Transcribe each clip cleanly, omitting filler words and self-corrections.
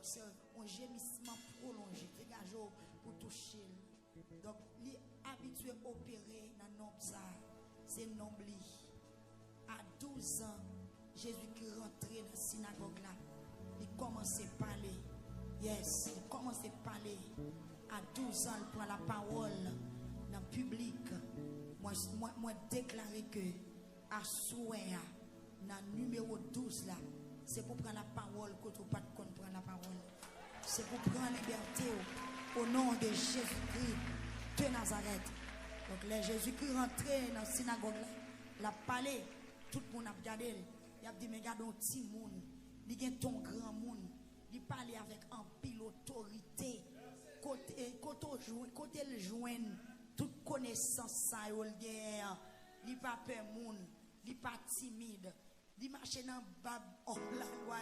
observe un gémissement prolongé. Dégagez pour toucher. Donc, il est habitué à opérer dans le nom ça. C'est nombli. À 12 ans, Jésus-Christ rentrait dans la synagogue là. Il commençait à parler. Yes, il commençait à parler. À 12 ans, il prend la parole dans le public. Moi déclaré que à souhait, dans le numéro 12 là, c'est pour prendre la parole quand on ne pas prendre la parole. C'est pour prendre la liberté au nom de Jésus-Christ de Nazareth. Donc, les Jésus-Christ rentrait dans la synagogue là, il a parlé, tout le monde a regardé. Il a dit, mais regarde un petit monde, il y a ton grand monde, il parle avec un pile autorité. Côté le joindre, toute connaissance, ça, il n'est pas peur monde, il n'est pas timide, il marche dans la loi,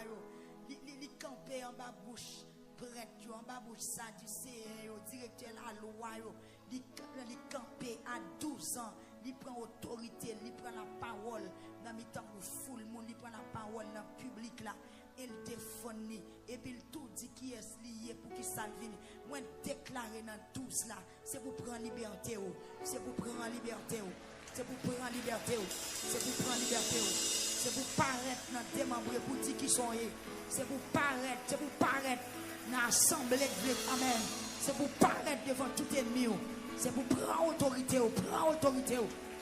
il campe en bas bouche. Prêtre, en bas bouche ça, tu sais, directeur la loi, il campé à 12 ans, il prend autorité, il prend la parole, dans le temps où foule le monde, il prend la parole dans le public là, il défend, et puis il tout dit qui est lié pour qu'il s'alvine. Moi, déclarer dans 12 là, c'est pour prendre liberté, c'est pour prendre liberté, c'est pour prendre liberté, c'est pour prendre liberté, c'est pour paraître dans des membres pour dire qui sont, c'est pour paraître, dans l'assemblée de Dieu. Amen. C'est pour paraître devant tout ennemi. C'est pour prendre autorité.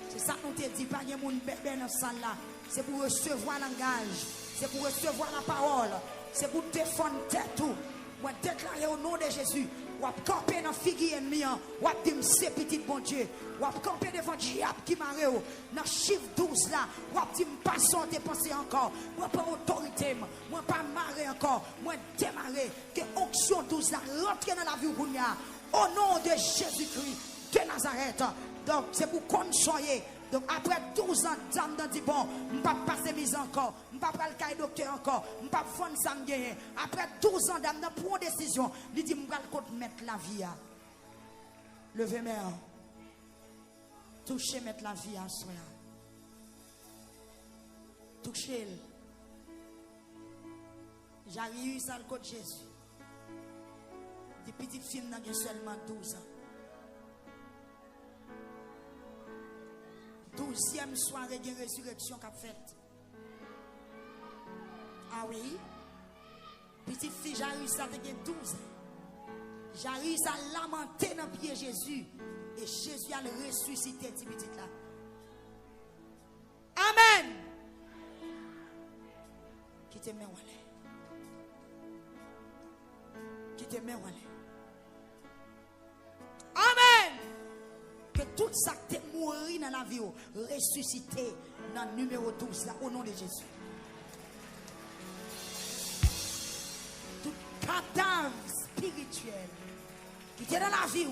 C'est ça qu'on te dit. Pas de monde bébé dans la salle là. C'est pour recevoir langage. C'est pour recevoir la parole. C'est pour défendre tête. Moi déclarer au nom de Jésus. Ou à camper dans figuier ennemi. Ou à dire c'est petit bon Dieu. Ou à camper devant diable qui m'a réu. Dans chiffre 12 là. Ou à dire pas sans dépenser encore. Moi pas autorité. Moi pas marrer encore. Moi démarrer. Que onction 12 là rentre dans la vie où vous y a. Au nom de Jésus-Christ de Nazareth. Donc c'est pour qu'on soyez. Donc après 12 ans, dame dit bon, je ne vais pas passer mise encore, je ne vais pas le cahier docteur encore, je ne vais pas faire ça. Après 12 ans, dame prend une décision, il dit je vais mettre la vie à. Levez mes mains. Touchez, mettre la vie à soi. Touchez. J'arrive ça le code Jésus. Des petites filles n'ont seulement 12 ans. 12e soirée de résurrection qu'a faite. Ah oui? Petite fille, j'arrive ça de 12 ans. J'arrive à lamenter dans le pied Jésus. Et Jésus a le ressuscité, cette petite là. Amen. Qui te met où aller? Qui te met où aller? Amen. Que tout ça qui est mort dans la vie, ressuscité dans le numéro 12 là, au nom de Jésus. Tout cadavre spirituel qui est dans la vie,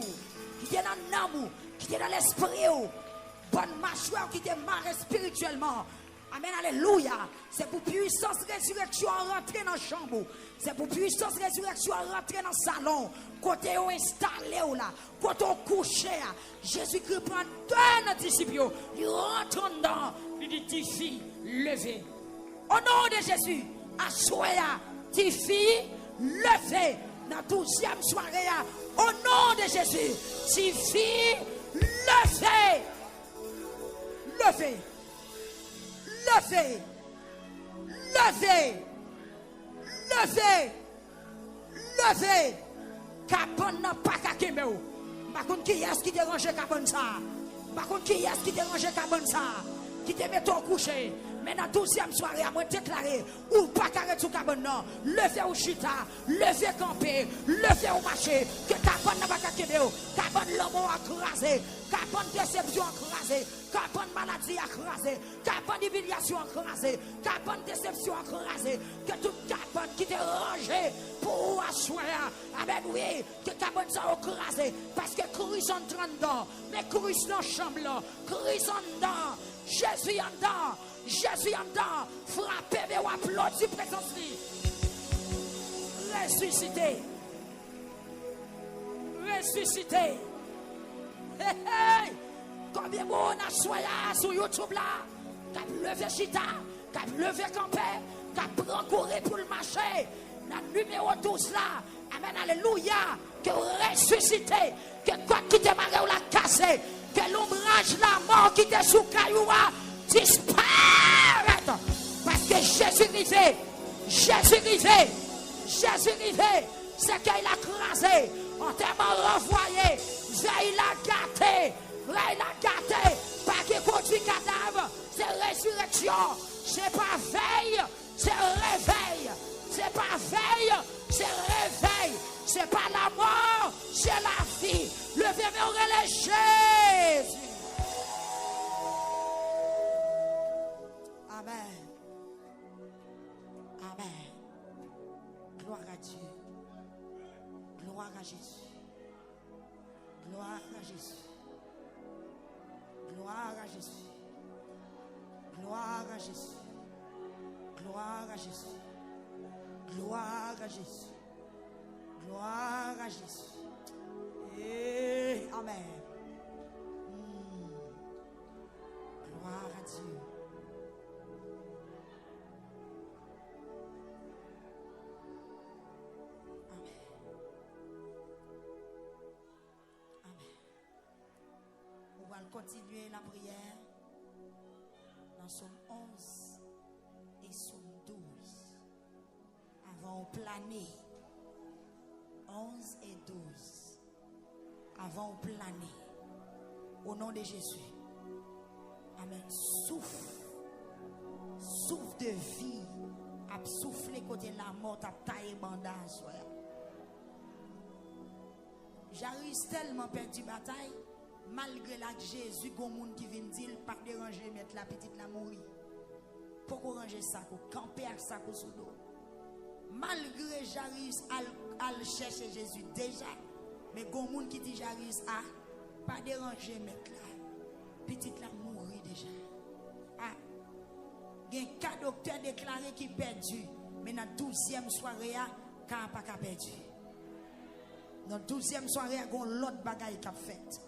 qui est dans l'âme, qui est dans l'esprit, bonne mâchoire qui est marré spirituellement. Amen, alléluia. C'est pour puissance résurrection rentrer dans la chambre. C'est pour puissance résurrection rentrer dans le salon. Côté où installé là, côté où couché. Jésus-Christ prend deux disciples. Il rentre dedans. Il dit, tes filles, levez. Au nom de Jésus, assoya, tes filles, levez. Dans la 12e soirée, au nom de Jésus, tes filles, levez. Levez. Levez, levez, levez, levez. Capon n'a pas qu'à quémer. Par contre, qui est-ce qui dérange Capon ça? Par contre, qui est-ce qui dérange Capon ça? Qui te met au coucher. Mais dans la 12e soirée, à moi déclarer, ou pas carré sous Capon non. Levez au chita, levez camper, levez au marché. Que Capon n'a pas qu'à quémer. Capon l'homme a crasé. Capon déception crasé. Capon maladie a crasé. Capon humiliation a crasé. Capon déception a crasé. Que tout capon qui te rangé pour asseoir. Amen, oui. Que capon ça a crasé. Parce que Christ en train dedans. Mais Christ dans la chambre là. Christ en dedans. Jésus en dedans. Jésus en dedans. Frappez, mais ou applaudissez présence. Ressuscité. Ressuscité. Hey, hey. Combien de monde a soya sur YouTube là, qui a levé chita, qui a levé campé, qui a pris courir pour le marché. La numéro 12 là. Amen, alléluia. Que ressuscité. Que quoi qui te marre ou la cassé. Que l'ombrage la mort qui te sous cailloua disparaît. Parce que Jésus-Christ, c'est qu'il a crasé, entièrement renvoyé, il a gâté, pas qu'il conduit cadavre, c'est résurrection, c'est pas veille, c'est réveil, c'est pas veille, c'est réveil, c'est pas la mort, c'est la vie. Levez-moi les Jésus. Amen. Amen. Gloire à Dieu. Gloire à Jésus. Gloire à Jésus. Gloire à Jésus. Gloire à Jésus. Gloire à Jésus. Gloire à Jésus. Gloire à Jésus. Et amen. Gloire à Dieu. Continuer la prière dans Somme 11 et Somme 12 avant de planer. 11 et 12 avant de planer au nom de Jésus. Amen. Souffle de vie a soufflé côté la mort a taillé bandage. J'arrive tellement perdu bataille. Malgré la Jésus, il y a des gens qui viennent dire pas déranger, mettre la petite la mourir. Pourquoi ranger ça, camper avec ça sous l'eau. Malgré j'arrive à chercher Jésus déjà, mais il y a des gens qui disent j'arrive à pas déranger, mettre la petite la mourir déjà. Ah, il y a 4 docteurs déclarés qui perdu, mais dans la 12e soirée, il n'y a pas perdu. Dans la 12e soirée, il y a l'autre bagaille qui a fait.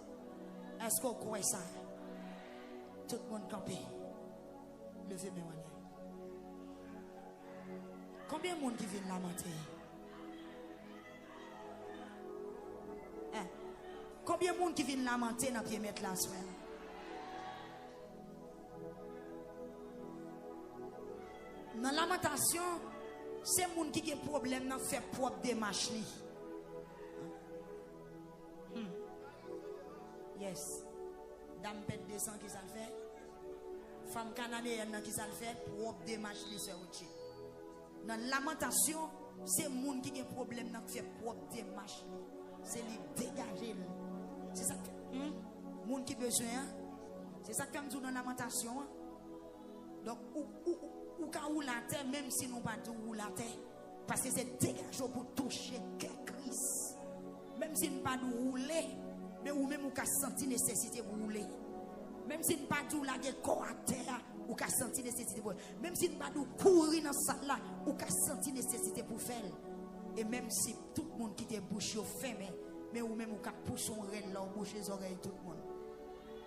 Est-ce qu'on croit ça? Tout le monde campé. Levez mes mains. Combien de monde qui viennent lamenter? Hein? Combien de monde qui viennent lamenter dans le pied mettre la soirée? Dans la lamentation, c'est les gens qui ont des problèmes dans faire propre démarche. Yes. Dame pète de sang qui ça le fait. Femme canadienne qui ça le fait. Propre démarche li sur autre. Dans la lamentation, c'est les gens qui ont des problèmes dans faire propre démarche. C'est les dégager. C'est ça que les gens qui ont besoin. C'est ça que nous dans la lamentation. Donc, ou ka ou la terre, même si nous pas ou la terre, parce que c'est dégageant pour toucher Christ. Même si nous pas rouler, mais ou même ou ka senti nécessité pour rouler. Même si nous pas dou la corps à terre, ou ka senti nécessité pour. Même si nous pas dou courir dans salle là, ou ka senti nécessité pour faire. Et même si tout le monde qui te bouche fermé, mais ou même ou ka pousse son rein là, boucher les oreilles tout le monde.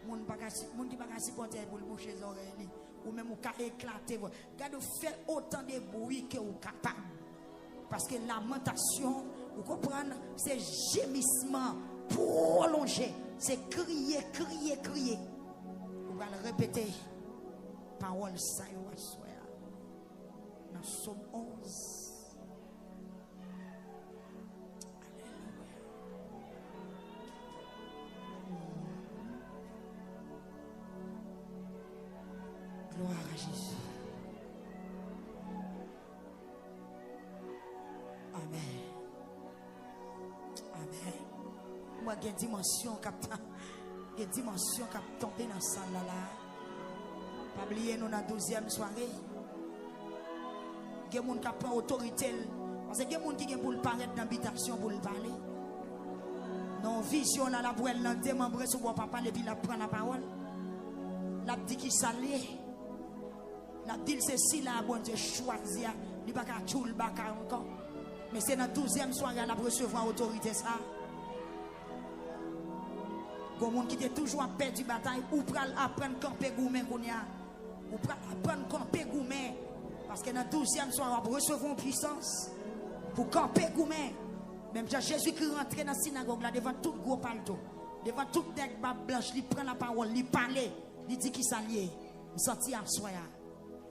Moun qui pas supporter pour boucher les oreilles ou même ou ka éclater. Gade fait autant de bruit que ou capable. Parce que lamentation, vous comprenez, c'est gémissement prolongé, c'est crier. Vous allez répéter parole ça yo soir. Dans Somme 11. Gloire à Jésus. Amen. Amen. Moi, il y a une dimension qui est tombée dans la salle là. Pas oublier nous dans la 12e soirée. Il y a des gens qui prennent autorité. Parce qu'il y a des gens qui pour paraître dans l'habitation pour le parler. Non, vision là, la brûle, la démembrée sur mon papa, et puis la prend la parole. La dit qui s'allie. La dit c'est là, bon Dieu choisi, il n'y a pas qu'à tout le bac encore. Mais c'est dans la 12e soirée, elle a recevoir autorité ça. Il y a des gens qui ont toujours perdu la bataille, ou pour apprendre à camper gourmet, ou pour apprendre à camper gourmet. Parce que dans la 12e soirée, on va recevoir une puissance. Pour camper gourmet. Même Jésus qui rentre dans la synagogue là devant tout gros palto. Devant toute tête blanche, il prend la parole, il parle, il dit qu'il s'allie. Il sortit à soi.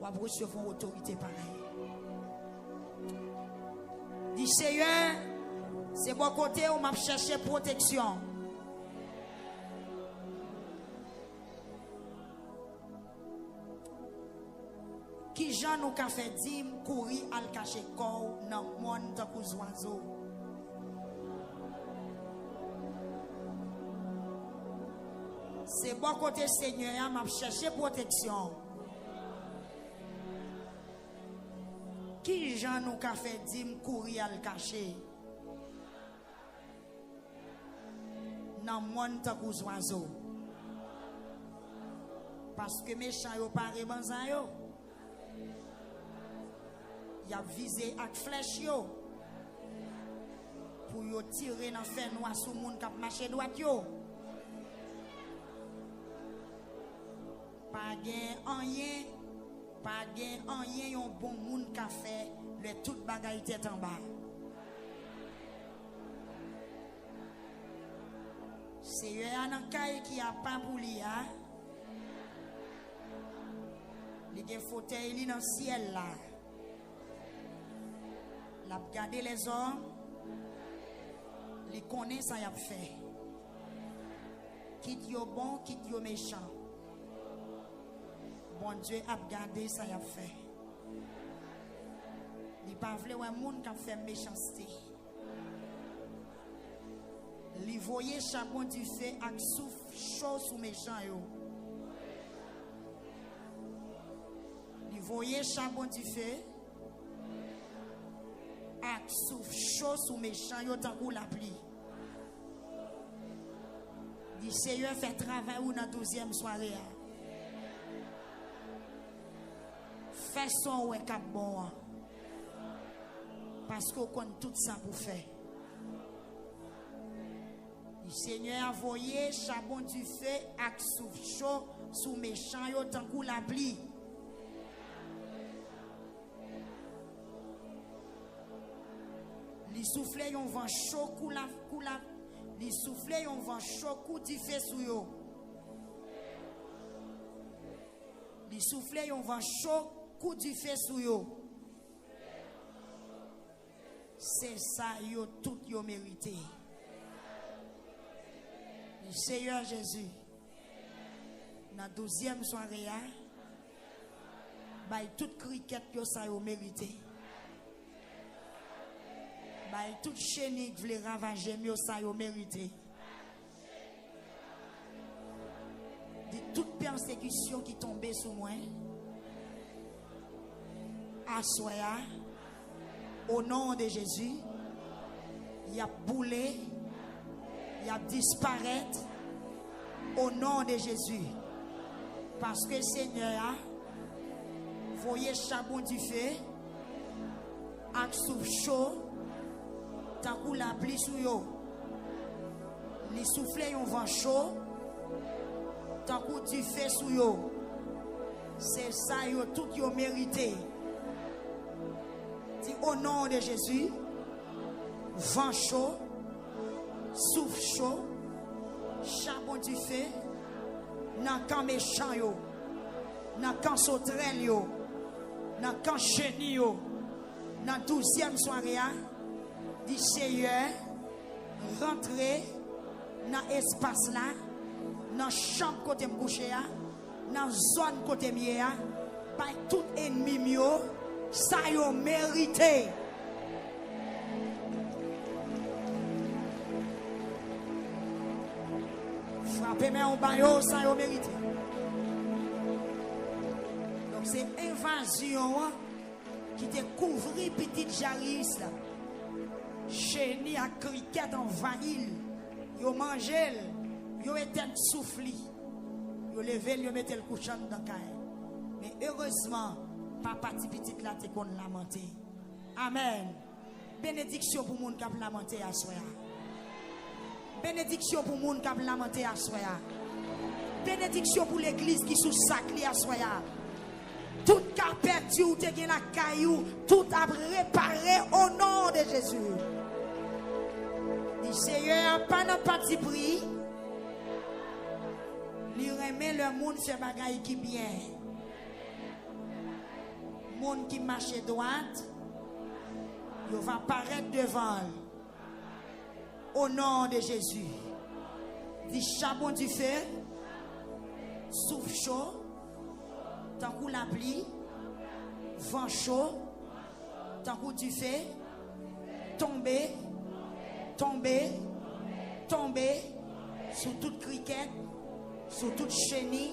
Ou à recevoir une autorité pareille. Dit Seigneur, c'est bon côté où m'a cherché protection. Qui Jean nous a fait dire courir à le cacher corps dans le monde tant que oiseaux. C'est bon côté Seigneur m'a cherché protection. Qui Jean nous a fait dire courir à le cacher dans le monde tant que oiseaux. Parce que méchants yo pas rebanzan yo. Il a visé avec flèche yo pour yo tirer dans fer noir sur monde qui marché droite yo. Pas gen rien yon bon monde qui fait le toute bagaille tête en bas. C'est un caille qui a pas pour lui hein. Il y a un fauteuil dans le ciel là. Il a regardé les hommes. Il connaît ça, il a fait. Quitte yo bon, quitte yo méchant. Bon Dieu a regardé ça, il a fait. Il n'a pas voulu un monde qui a fait méchanceté. Il voyait charbon du feu avec souffle chaud sous méchant yo. Il voyait charbon du feu. Ak souffle chaud sous méchant yo tant kou la pluie. Dit Seigneur fait travail ou dans 12e soirée. Fais son ouais cap bon. Parce qu'on connaît tout ça pour faire. Le Seigneur a envoyé charbon du feu ak souffle chaud sous méchant yo tant kou la pluie. Li souffle yon vent chaud koula li souffle yon vent chaud kou di fè sou yo. Li souffle yon vent chaud kou di fè sou yo. C'est ça yo tout yo mérité. Le Seigneur Jésus dans 12e soirée bay tout cricket yo ça yo mérité. Bay toute chenille qui voulait ravager mieux ça yo mérité. De toute persécution qui tombait sur moi. Assoya au nom de Jésus. Il a boulé, il a disparaître au nom de Jésus. Parce que Seigneur voyez charbon du feu avec souffle chaud. Tant kou la pluie sou yo. Li souffle yon vent chaud. Tant kou du feu sou yo. C'est ça yo tout yo mérité. Dis au nom de Jésus. Vent chaud. Souffle chaud. Charbon du feu. Nan kan méchant yo. Nan kan sauterelle yo. Nan kan chenille yo. Nan 12e soirée. Dit Seigneur, rentrez dans l'espace là, dans la chambre côté m'couché, dans la zone côté mié, par tout ennemi mio, ça yo mérité. Frappez main au bayo, ça yo mérité. Donc c'est invasion qui te couvrit petite Jaris là. Chenille à cricket en vanille. Yo mangé, yo était soufflé. Yo levé, yo mettait le couchant dans caille. Mais heureusement, papa petit là te kon lamenté. Amen. Bénédiction pour moun k'ap lamenté à soya. Bénédiction pour moun k'ap lamenté à soya. Bénédiction pour l'église qui sous sac li à soya. Tout qu'a perdu ou te gen la caillou, tout a réparé au nom de Jésus. Dis Seigneur, pas dans parti pris. Lui remet le monde fait bagaille qui bien. Monde qui marche droite, il va apparaître devant. Au nom de Jésus. Dis charbon du feu, souffle chaud, tant que la pluie, vent chaud, tant que du feu, tomber, tomber, tomber sur toute criquette, sur toute chenille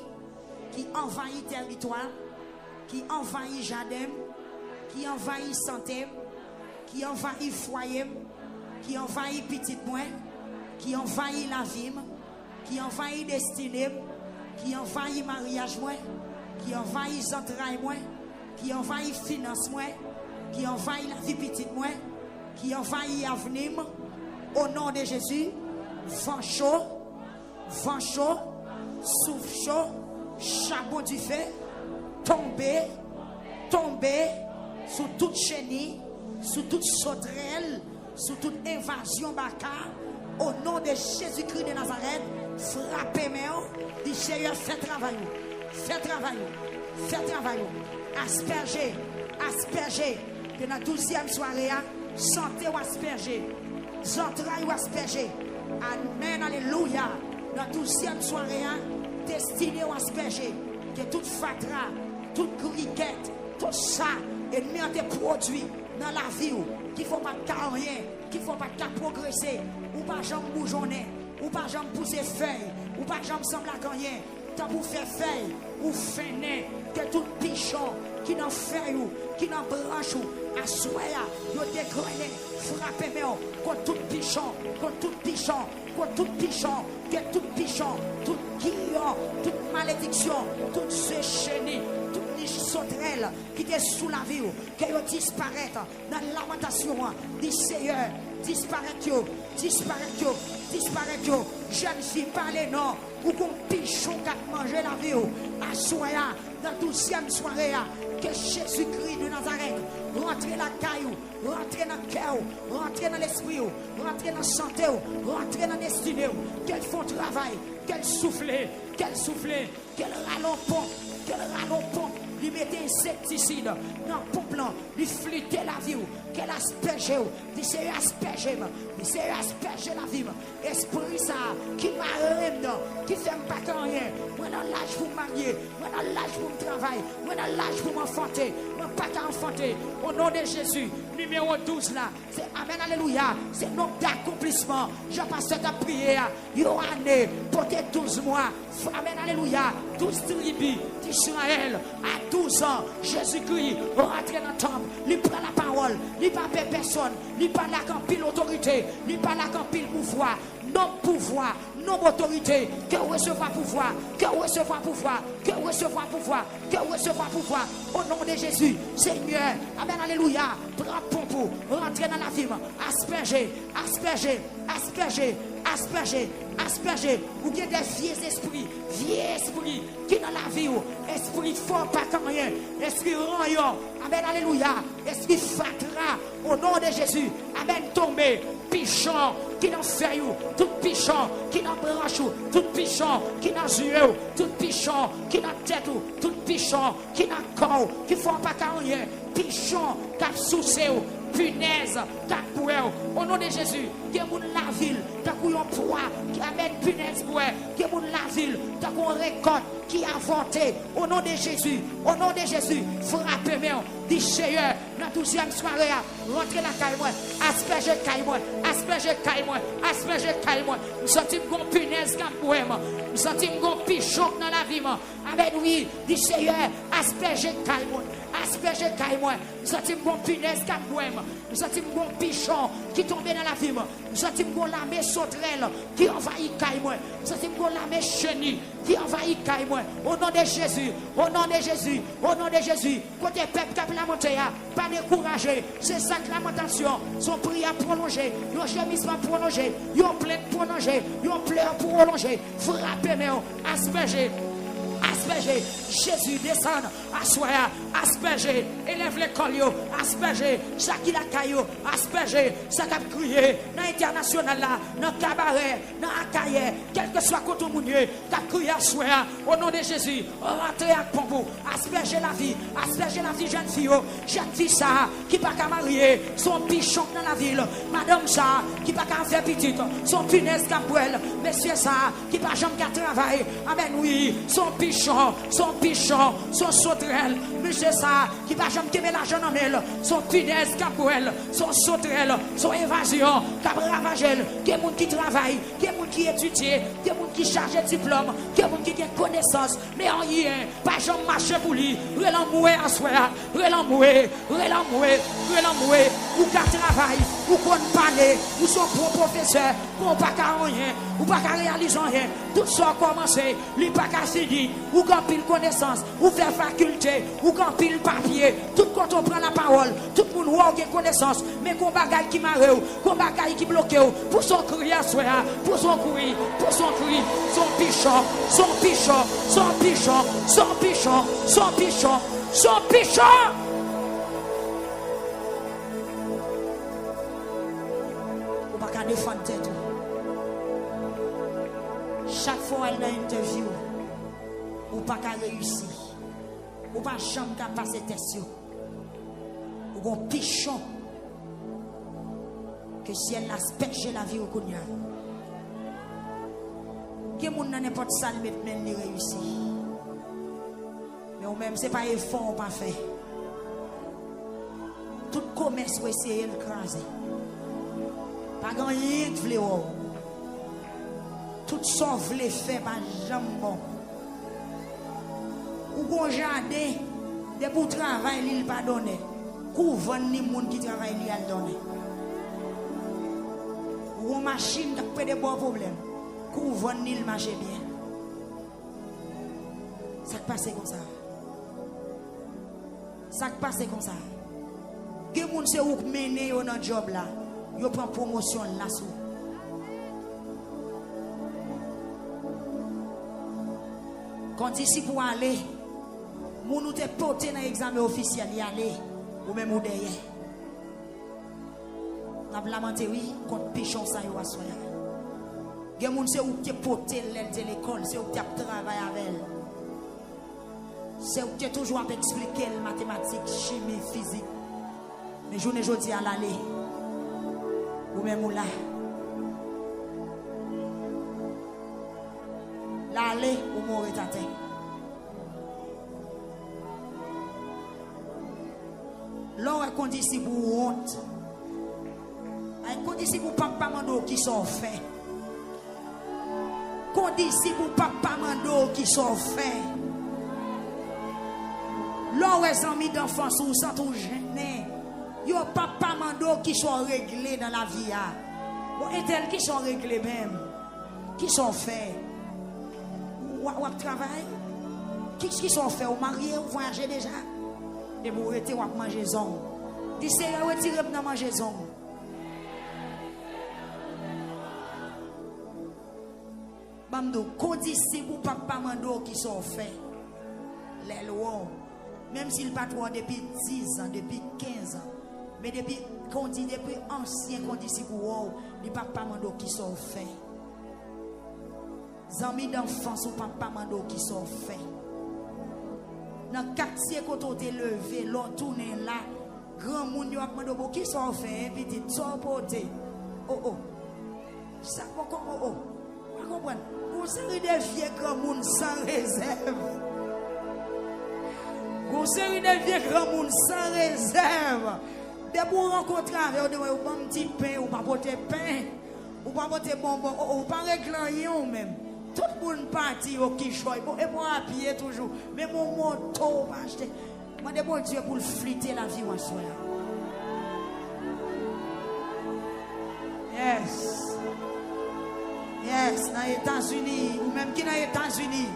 qui envahit territoire, qui envahit jardin, qui envahit santé, qui envahit foyer, qui envahit petit moins, qui envahit la vie, qui envahit destinée, qui envahit mariage moins, qui envahit entrailles moins, qui envahit finance moins, qui envahit la vie petite moins, qui envahit l'avenir, au nom de Jésus, vent chaud, souffle chaud, charbon du feu, tomber, tomber sur toute chenille, sur toute sauterelle, sur toute invasion baka, au nom de Jésus-Christ de Nazareth, frappez-moi, dit Seigneur, fais travail, asperger, que dans la 12e soirée, santé ou asperger, entrailles ou asperger, amen, alléluia, dans la 12e soirée, destiné ou asperger, que toute fatra, toute criquette, tout ça, ennemi a des produits dans la vie, qu'il ne faut pas rien, qu'il ne faut pas progresser, ou pas jamais bougeonner, ou pas jamais pousser feuille, ou pas jamais sembler à rien, tant pour faire feuille, ou feiner, que tout pichon, qui n'en feuille, qui n'en branche, à soya, nous dégrainer, frappez-moi, contre tout pichon, que tout pichon, toute guillon, toute malédiction, toute ce chenille, toute niche sauterelle qui est sous la vie, qu'elle disparaisse dans la lamentation, dit Seigneur, disparaître, jeune fille, parlez non, ou qu'on pichon qui a mangé la vie, à soya, dans la 12e soirée, que Jésus-Christ de Nazareth rentre dans la caillou, rentre dans le cœur, rentre dans l'esprit, rentre dans la santé, rentre dans la destinée, qu'elle font travail, qu'elle souffle, qu'elle rallonge pompe, lui mette insecticide dans le pompe, lui flutter la vie, qu'elle asperge, lui c'est asperger la vie, esprit ça, qui m'a qui fait pas rien, moi dans l'âge pour me marier, moi dans l'âge pour me travailler, moi dans l'âge pour m'enfanter, moi pas qu'à enfanter, au nom de Jésus, numéro 12 là, c'est Amen, alléluia, c'est nom d'accomplissement, Jean-Pasteur t'a prié, Yohanné, porté 12 mois, Amen, alléluia, 12 tribus d'Israël, à 12 ans, Jésus-Christ rentre dans le temple, il prend la parole, il ne parle pas personne, il parle qu'en pile autorité, il parle qu'en pile pouvoir, non autorité, que recevoir pouvoir, au nom de Jésus, Seigneur, Amen, alléluia, prends pompe, rentrer dans la vie, asperger, ou bien des vieux esprits qui dans la vie, esprit fort pas comme rien, esprit rayon, Amen, alléluia, esprit fatra, au nom de Jésus, Amen, tomber, pichon, qui dans feuille, tout pichon, qui dans branche, tout pichon, qui dans yeux, tout pichon, qui dans tête, tout pichon, qui dans corps, qui font pas comme rien, pichon, qui souci, punaise, au nom de Jésus, qui est la ville, qui est un poids, qui amène punaise, qui est la ville, qui est une récolte, qui a voté, au nom de Jésus, frappez-moi, dit Seigneur, dans la 12e soirée, rentrez la caille, aspergez caille, nous sentons une punaise, nous sentons un pichon dans la vie, amen, oui, dit Seigneur, aspergez caille, nous sentons une punaise, nous sentons un pichon qui tombe dans la vie, nous sentons une lame sauterelle qui envahit caille, nous sentons une lame chenille qui envahit caille, au nom de Jésus, côté peuple qui a la montée, pas décourager, c'est ça que lamentation, son prière prolongée, son gémissement prolongé, son plainte prolongée, son pleur prolongé, frappez-moi, aspergez, Jésus descend assoya, asperger, élève l'école yo, asperger, ça qui la caillou, asperger, ça qui a crié, dans l'international là, dans le cabaret, dans la cahier, quel que soit côté mounier, qui a crié assoya, au nom de Jésus, rentrez avec pour asperger la vie jeune fille ça, qui pas qu'à marier, son pichon dans la ville, madame ça, qui pas qu'à faire petite, son punaise capouelle, monsieur ça, qui pas jamais qu'à travailler, amen oui, son pichon, son sauterelle, monsieur ça, qui pas jamais qu'aimer l'argent en elle, son punaise capouelle, son sauterelle, son évasion, qui a ravagé, qui est monde qui travaille, qui est monde qui étudie, qui est monde qui charge diplôme, qui est monde qui a connaissance, mais en rien, pas jamais marcher pour lui, relamoué à soi, relamoué, ou qu'à travail, ou qu'on parle, ou son propre professeur, ou pas qu'à rien, ou pas qu'à réaliser rien, tout ça a commencé, lui pas qu'à finir, ou quand pile connaissance, ou faire faculté, ou quand pile papier, tout quand on prend la parole, tout le monde a connaissance, mais qu'on bagaille qui marre, qu'on bagaille qui bloque, pour son cri à soi, pour son cri, son pichon, ou pas qu'à défendre tête. Chaque fois elle dans une interview, ou pas qu'à réussir, ou pas jamais qu'à passer test, ou un pichon que si elle asperge la vie au cognac. Que mon n'a n'importe ça le mettre même les réussir. Mais ou même c'est pas effort on pas fait. Tout commerce ou essayer de craser. Pas grand rien de vle ou. Tout ça vle fait pas jambon. Ou bon jardin de pour travail il pas donné. Couvre ni monde qui travaille il a donné. Ou une machine qui peut de bons problèmes. Couvre ni le marché bien. Ça passe comme ça. Ça passe comme ça. Que moun se ou mener yo dans job là, yo prend promotion là sous. Quand ici pour aller, moun ou te porté dans examen officiel y aller ou même ou derrière. N'a lamenté oui contre pichon ça yo assoya. Gen moun se ou te porté l'école, c'est ou te travailler avec elle. C'est où tu es toujours à expliquer les mathématiques, chimie, physique. Mais je ne dis à l'aller. Ou même là. L'aller ou mourir ta tête. L'on est condition pour honte. Une condition pour papa mando qui sont faits. Condition pour papa mando qui sont faits. L'on est amis d'enfance ou sans tout gêner. Yo papa mando qui sont réglés dans la vie. Bon, et tels qui sont réglés même. Qui sont faits. Ou travail. Qui sont faits. Ou mariés, ou voyager déjà. Et vous restez ou manger zone. D'ici, vous retirez dans manger zone. Bamdo, conditions pour papa mando qui sont faits. Les lois. Même s'il pas trop depuis 10 ans, depuis 15 ans, mais depuis ancien conditions pour vous, les papa mando qui sont faits. Amis d'enfance ou papa mando qui sont faits. Dans le quartier quand on est levé, l'on tourne là, grand monde qui sont faits, petit, sont portés. Oh. Ça va comme oh. Vous comprenez? Vous serez des vieux grands monde sans réserve. Vous serez des vieux grands monde sans réserve. Dès que vous rencontrez avec vous, vous un petit pain, ou pas porter pain, ou pas porter bonbon, ou pas régler même. Tout le monde parti au quichoy, et moi à pied toujours. Mais mon moto, acheter. Moi, de bon Dieu pour flitter la vie, moi, soir. Yes, dans les États-Unis, ou même qui dans les États-Unis,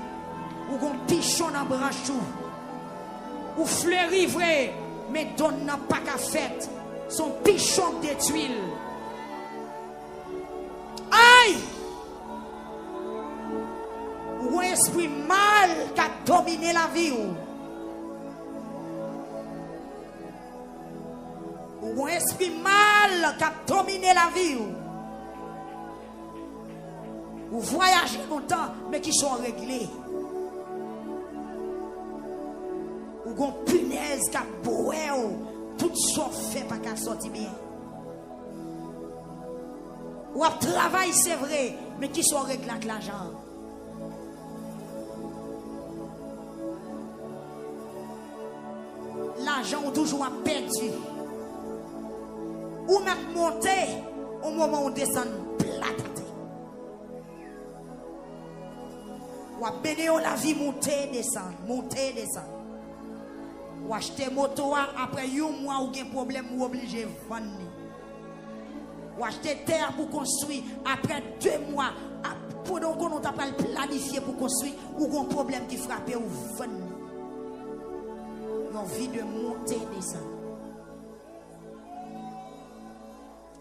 ou qu'on pichon dans le branche, ou fleurit vrai, mais donne n'a pas qu'à faire, son pichon de tuiles. Aïe! Ou un esprit mal qui a dominé la vie. ou un esprit mal qui a dominé la vie. Ou voyager longtemps, mais qui sont réglés. Ou gon punaise qui a boué, tout soit fait pas qu'à sortir bien. Ou à travail, c'est vrai, mais qui sont réglés avec l'argent. L'argent on toujours perdu. Ou même monter au moment où on descend plate. Ou à bénir la vie monter descend, monter descend. Ou acheter moto après un mois ou un problème ou obligé de vendre. Ou acheter terre pour construire après 2 mois pendant qu'on t'a pas planifié pour construire ou un problème qui frappe ou vendre. Envie de monter descendre.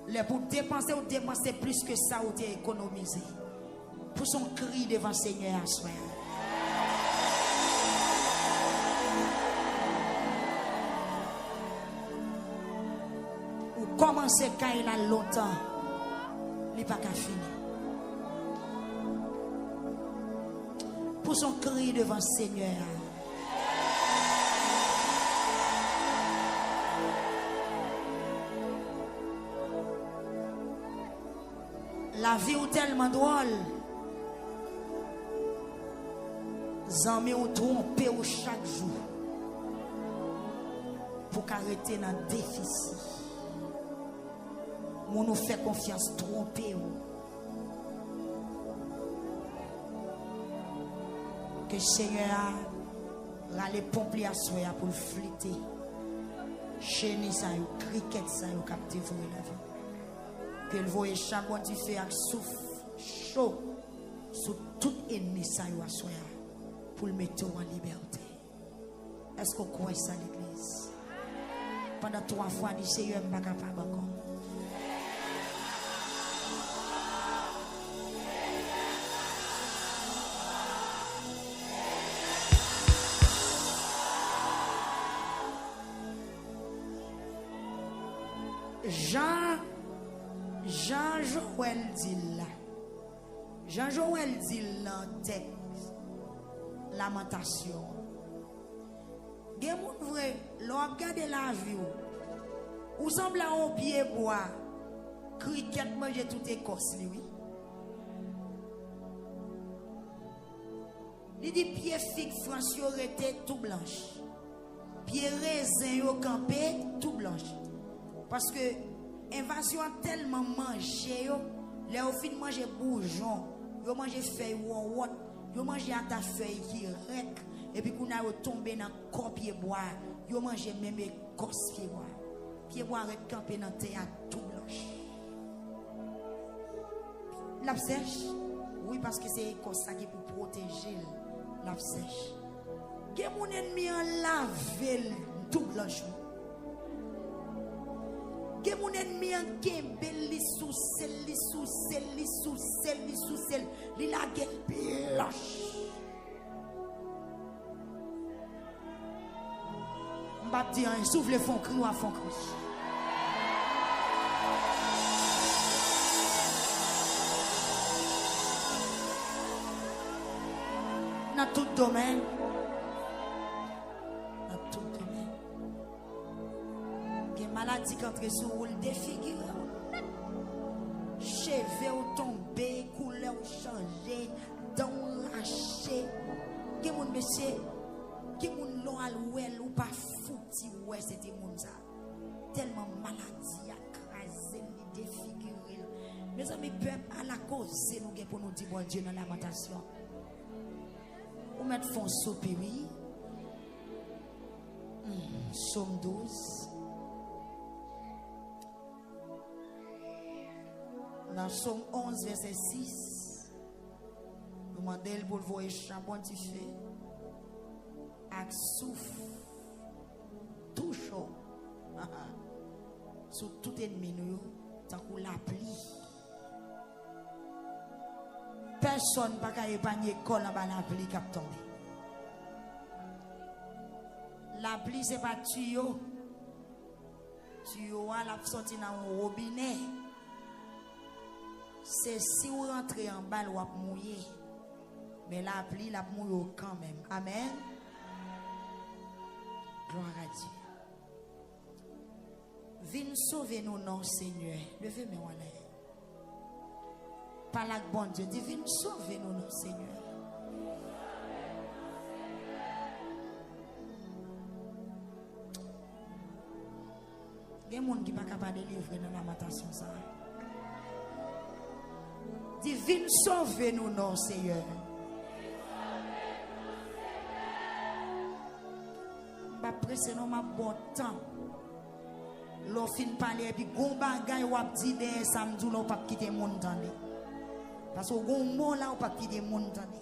Les pour dépenser ou dépenser plus que ça ou t'es économisé. Pour son cri devant le Seigneur à soi. Ou commencer quand il a longtemps, il n'est pas qu'à finir. Pour son cri devant le Seigneur. La vie est tellement drôle. Zami ou tromper ou chaque jour. Pour qu'arrêter dans le déficit. Mon nous fait confiance tromper ou. Que le Seigneur a les pompiers à soi pour le flitter. Chenille ça, cricket ça, capter la vie. Que le voyez chaque fois tu fais un souffle chaud sur tout ennemi ça à soi pour le mettre en liberté. Est-ce qu'on croit ça l'église? Pendant 3 fois, il dit Seigneur, je ne suis pas capable encore. Jean-Joël dit là. Jean-Joël dit là, texte. Lamentation. Gen moun vrai, l'on regarde la vie ou semble à un pied bois. Cricket manger tout écorce oui. Il dit pied fixe France yo rete tout blanche. Pied raisin yo campé tout blanche. Parce que invasion a tellement mangé yo, les au fin manger bourgeon, yo manger feuille ou yo manger à ta feuille qui rec et puis qu'on a tombé dans corps pied bois, yo manger même écorce pied bois. Pied bois rek campé dans terre tout blanche. La sèche. Oui parce que c'est écorce ça qui pour protéger la sèche. Gen mon ennemi en lavel tout blanche. Que mon ennemi en kembe li sous sel, li sous sel, li sous sel, li sous sel, li la gueule blanche. M'ba dire un souffle fond cri ou à fond cri. Dans tout domaine. Maladie qui entre sur vous, défigure. Cheveux ou tombé, couleur changé, dents lâchées. Qui mon monsieur, qui mon long à l'ouel ou pas fouti, ouais, c'était mon ça. Tellement maladie à craser, défiguré. Mes amis, peuple à la cause, c'est nous pour nous dire bon Dieu dans la lamentation. Ou mettre fond soupir, oui. Somme 12. Dans Somme 11, verset 6, nous demandons pour le voir charbon tu fais, avec souffle, tout chaud, sur tout ennemi, tant qu'on la pluie. Personne n'a pas épargner col en bas la pluie qui a tombé. La pluie, ce n'est pas tuyau tuyau, la sorti dans un robinet. C'est si vous rentrez en bas, vous mouillé. Mais la pluie, la mouille quand même. Amen. Gloire à Dieu. Viens sauver nous, non, Seigneur. Levez-moi en l'air. Par la bonne Dieu, dis, viens sauver nous, non, Seigneur. Il y a des gens qui ne sont pas capables de délivrer dans la matation. Dis, viens sauver nous, non, Seigneur. Je vais presser dans ma bon temps. L'on fin parler et puis gon bagay ou ap di de samedi là ou pas quitter monde tande. Parce que gon mot là ou pas quitter monde tande.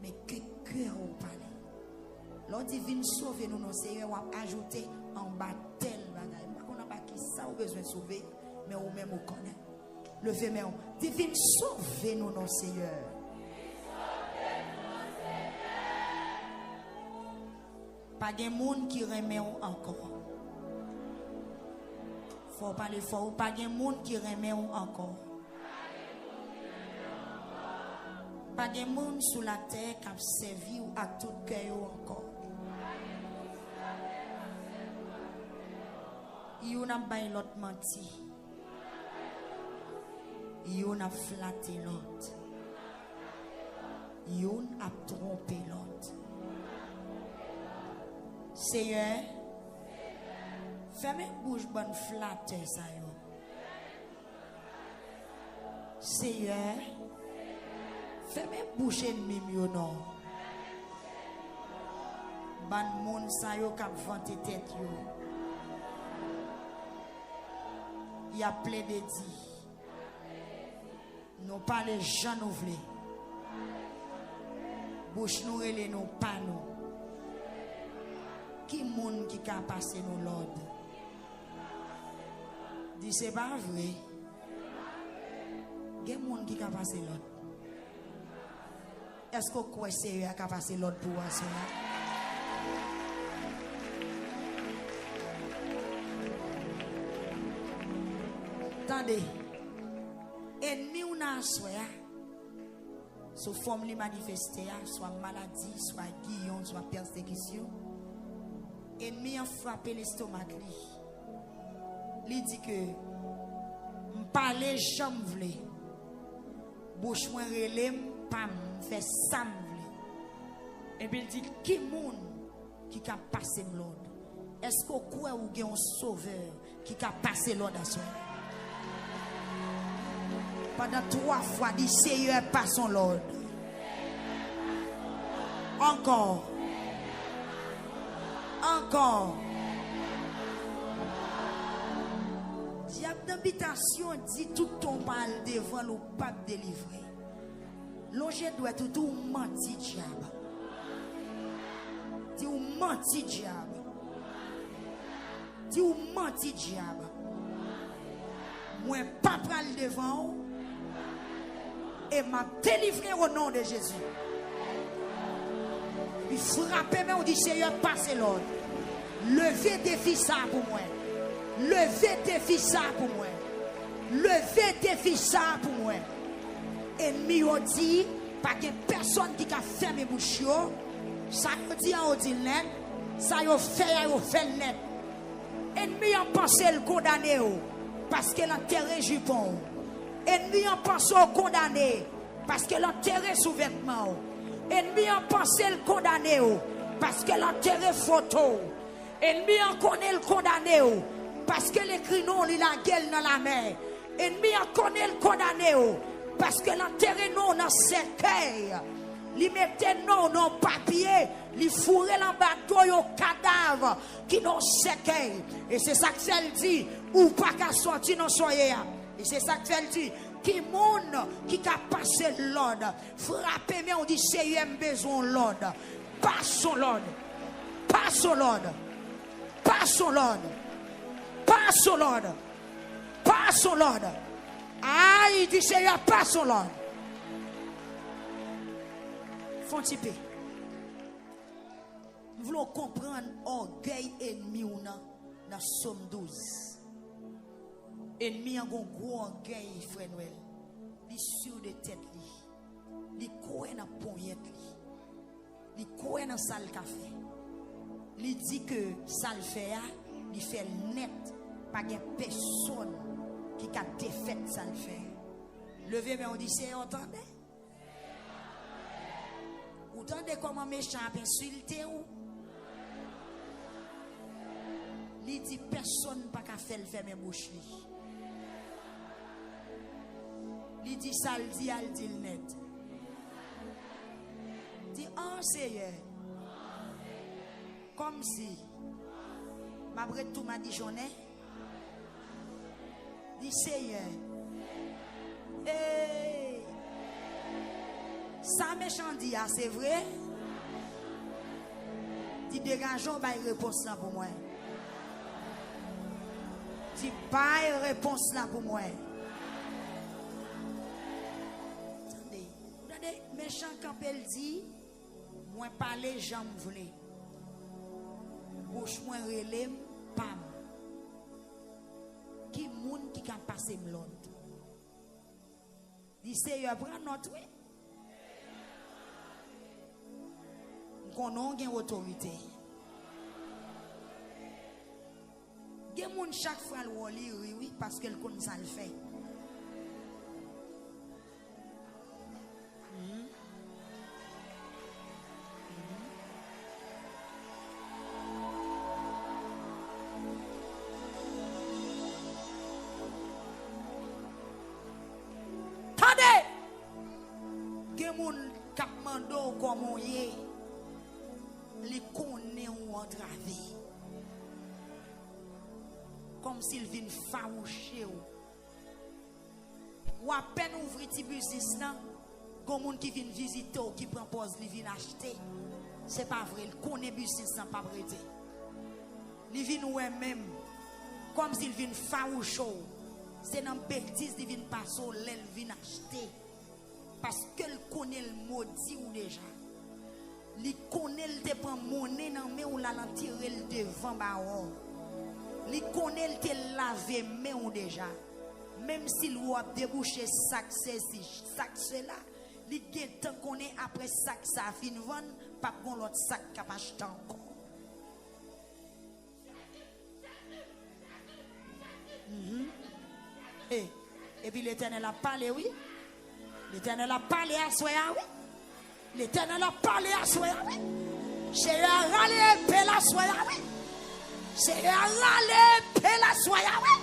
Mais que cœur ou parler. L'on dit vinn sauver nous non Seigneur ou ajouter en bas tel bagay. Pas qu'on a pas qui ça ou besoin sauver mais ou même ou connaît. Levez main. Dit vinn sauver nous non Seigneur. Pas de monde qui remet encore. Faut parler fort, pas de monde qui remet encore. Pas de monde sur la terre qui a servi ou à tout cœur encore. Il y a pas l'autre menti. Il y a flatté l'autre. Il y a trompé l'autre. Seigneur, fermez bouche bonne flatte ça yo. Seigneur, fermez bouche ennemi yo non. Ban moun sa yo k'ap vante tête yo. Y a plein de dit. Nous pas les gens nous vle. Bouche nous relé nous pas nous. Qui moun qui a passé nous l'ordre? Dis c'est pas vrai. Il y a moun qui a passé l'ordre. Est-ce que quoi c'est a passé l'ordre pour vous? Attendez. Ennemi ou n'a soit sous forme li manifester, soit maladie, soit guillon, soit persécution. Ennemi a frappé l'estomac li. Il dit que m'parler jambe vle. Bouche moi relem pas fait ça vle. Et puis il dit qui moun qui a passé l'ordre. Est-ce que quoi ou gen un sauveur qui a passé l'ordre à soi? Pendant 3 fois dit Seigneur passons l'ordre. Encore. Encore. Diable d'habitation dit tout ton mal devant le pape délivré. L'objet doit tout menti diable. Dit ou menti diable. Dit ou menti diable. Moi pas pral devant et m'a délivré au nom de Jésus. Il frappe, mais on dit Seigneur, passez l'ordre. Levez défi ça pour moi. Levez défi ça pour moi. Levez défi ça pour moi. Ennemi on dit, pas que personne qui a fermé bouche. Ça dit en dit net, ça yo fait net. Ennemi en pense le condamné parce qu'elle enterré jupon. Ennemi en pense au condamné parce qu'elle enterré sous-vêtement. Ennemi en pense le condamné parce qu'elle enterré photo. Ennemi en connaît le condamné parce qu'elle écrit non li la gueule dans la main. Ennemi en connaît le condamné parce qu'elle enterré non dans cercueil. Li mette non dans papier, li fourré dans bateau yo cadavre qui non cercueil. Et c'est ça que elle dit ou pas qu'à sortir dans soyer. Et c'est ça que elle dit. Qui moun qui a passé l'ordre, frappez, mais on dit Seigneur besoin l'ordre. Passe l'ordre. Passe l'ordre. Passe l'ordre. Passe l'ordre. Passe l'ordre. Ah, il dit Seigneur, passe l'ordre. Font typer. Nous voulons comprendre orgueil ennemi ou non. dans Somme 12. Ennemi a un gros orgueil, frère Noël. Il sur de tête li. Il court dans poignette li. Il court dans salle café. Il dit que ça le fait, il fait net. Pas de personne qui a défait ça le fait. Levez, mais on dit, c'est entendez? Vous entendez comment méchant a insulté ou? Il dit personne pas qu'à faire le fermer bouche li. Il dit ça, il dit le net. Il dit oh Seigneur. Comme si après tout m'a dit j'en ai. Dit Seigneur. Hey. Ça méchant dit c'est vrai. Dit dégageons pas réponse là pour moi. Dit pas réponse là pour moi. Attendez, méchant quand elle dit moi parler j'en voulais. Bouche moi relève pam. Qui moun qui kan passer m'londe. Dit Seigneur prend notre oui. Qu'on a une autorité. Gen moun chaque fois le li oui parce qu'elle connaît ça le fait. Comment y les connaît ou entravé comme s'il vient faroucher ou à peine ouvrir ti business là comme monde qui vient visiter ou qui prend pause il vient acheter c'est pas vrai il connaît business là pas prêter il vient ou même comme s'il vient faroucher c'est dans bêtise il vient passer l'aile vient acheter parce qu'elle connaît le maudit ou déjà. Il connaît le te prend monnaie dans main ou la tirer le devant baron. Il connaît le te laver main ou déjà. Même s'il a débouché sac c'est là, il temps connaît après sac ça fin vendre pas bon l'autre sac cap acheter encore. Et puis l'Éternel a parlé oui. L'Éternel a parlé à soi, oui. L'Éternel a parlé à soi, oui. J'ai râlé paix la soi, oui. J'ai râlé paix la soi, oui.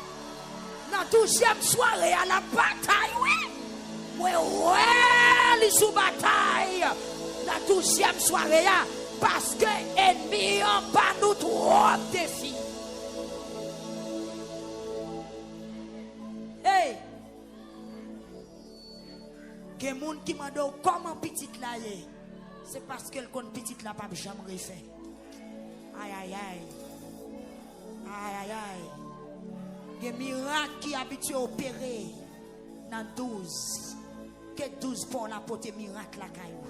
Dans 12e soirée à la bataille, oui. Moi, ouais, les sous-bataille. Dans 12e soirée, parce que ennemi en bas nous trop défis. Hey! Il y a des gens qui m'ont dit comment petite là est. C'est parce qu'elle connaît petite là pas jamais refait. Aïe aïe aïe. Aïe aïe aïe. Il y a des miracles qui habituent à opérer dans 12. Que 12 pour apporter miracle la caillou.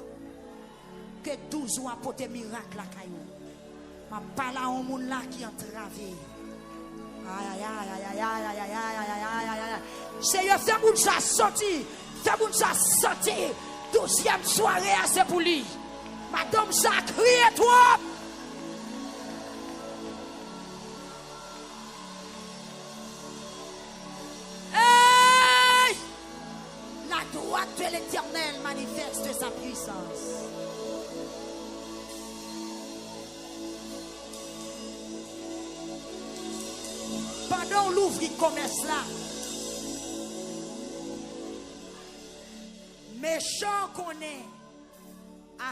Que 12 ou apporter miracle la caillou. Ma parle à un monde là qui entravé. Aïe aïe aïe aïe aïe aïe aïe aïe aïe aïe aïe. Seigneur, fais-moi ça sortir. Fais-moi ça sortir. 12e soirée, c'est pour lui. Madame, ça crie toi. Hey! La droite de l'Éternel manifeste sa puissance. Pendant l'ouvrir commerce là, méchant connaît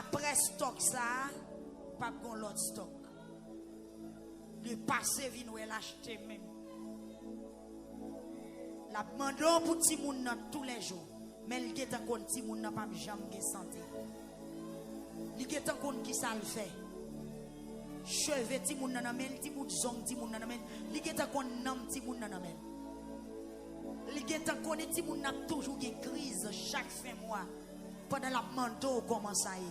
après stock ça, pas bon l'autre stock. Le passé vient ou l'acheter même. La demande pour ti moun tous les jours, mais il get en compte ti moun n'a pas jamais santé. Il get en compte qui ça le fait. Cheveux ti moun nan men, ti bout zong ti moun nan men, li get en compte nam ti moun nan men. Li get en compte ti moun n'a toujours une crise chaque fin mois pendant la mando comment ça y.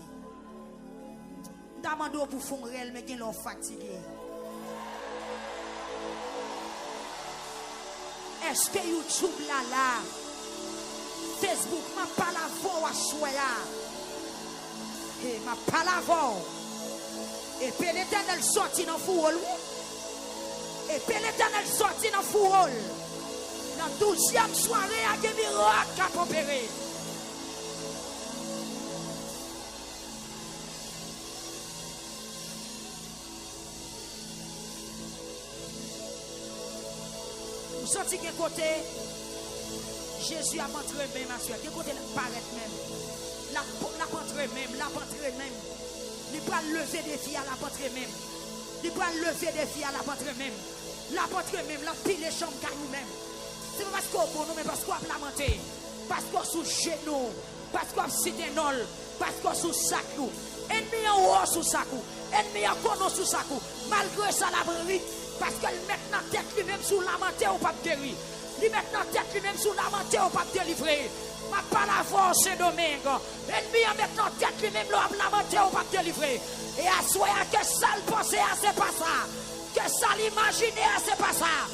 Damando pour fond réel mais gen l'on fatigué. Est-ce que YouTube là, Facebook m'a pas la voix à soya. Et m'a pas la voix. Et puis l'Éternel sorti dans le fourrol. Et puis l'Éternel sorti dans le fourrol. Dans 12e soirée, à des miracles à opérer. Vous sentez quel côté Jésus a montré même, ma soeur. Quel côté la paraît même. La montré même, la montré même. Il va lever des filles à la montré même. Il va lever des filles à la montré même. La montré même, la pile les chambres qu'à nous-mêmes. C'est pas parce qu'on bon nous, mais parce qu'on a lamenté. Parce qu'on sous genou. Parce qu'on cité nol. Parce qu'on sous sac nous. Ennemi en haut sous sac nous. Ennemi en cono sous sac nous. Malgré ça, la brille. Parce qu'elle met dans tête lui-même sous lamenté ou pas guéri. Il met dans tête lui-même sous lamenté ou pas délivré. Ma pas la force Domingue. Ennemi en met dans tête lui-même l'homme lamenté ou pas délivré. Et à soi que ça le penser c'est pas ça. Que ça l'imaginer c'est pas ça.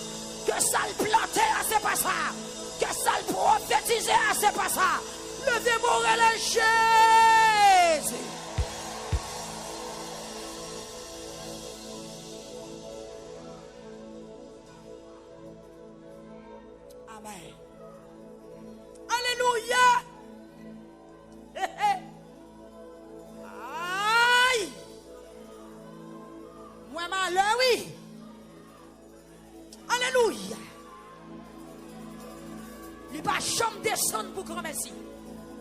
Que ça le planter c'est pas ça. Que ça le prophétiser c'est pas ça. Levez-moi les Jésus. Amen. Alléluia. Aïe. Moi malheur, oui. Alléluia. Il va jamais descendre pour grand merci.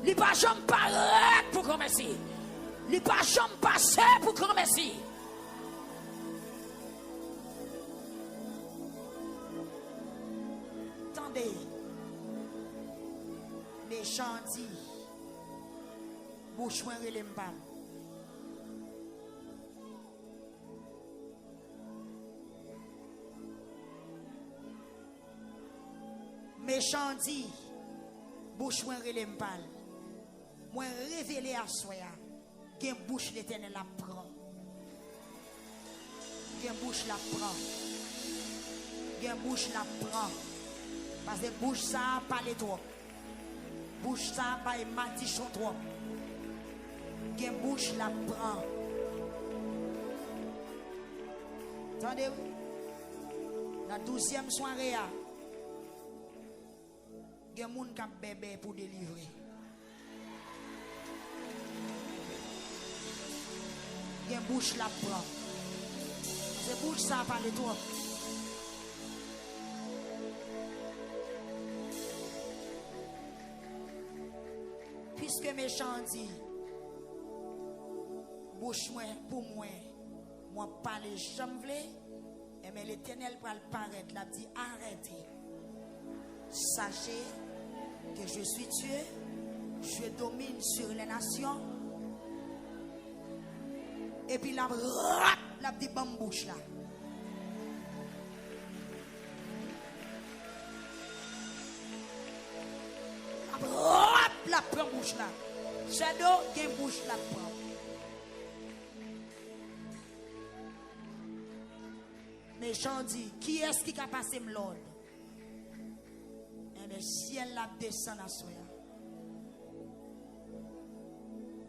Il va jamais paraître pour grand merci. Il va jamais passer pour grand merci. Attendez. Méchant dit. Bouche et les mbam. Méchant dit. Bouche et les mbam. Moi révélé à soi. Qu'un bouche l'Éternel la prend. Qu'un bouche la prend. Qu'un bouche la prend. Parce que bouche ça parle trop. Bouche ça pas matichon trop. Qu'un bouche la prend. Attendez-vous. La 12e soirée, il y a des gens qui ont bébé pour délivrer. Il y a une bouche la prend. C'est bouche ça parle trop. Puisque méchant dit, bouche moi pour moi parler jamais vle, et mais l'Éternel va le paraître, l'a dit arrêtez. Sachez que je suis Dieu, je domine sur les nations. Et puis la dit bambouche là. La prend bouche là. Shadow gain bouche la prend. Méchant dit, qui est-ce qui a passé l'ordre? Eh bien, ciel la descend à soi.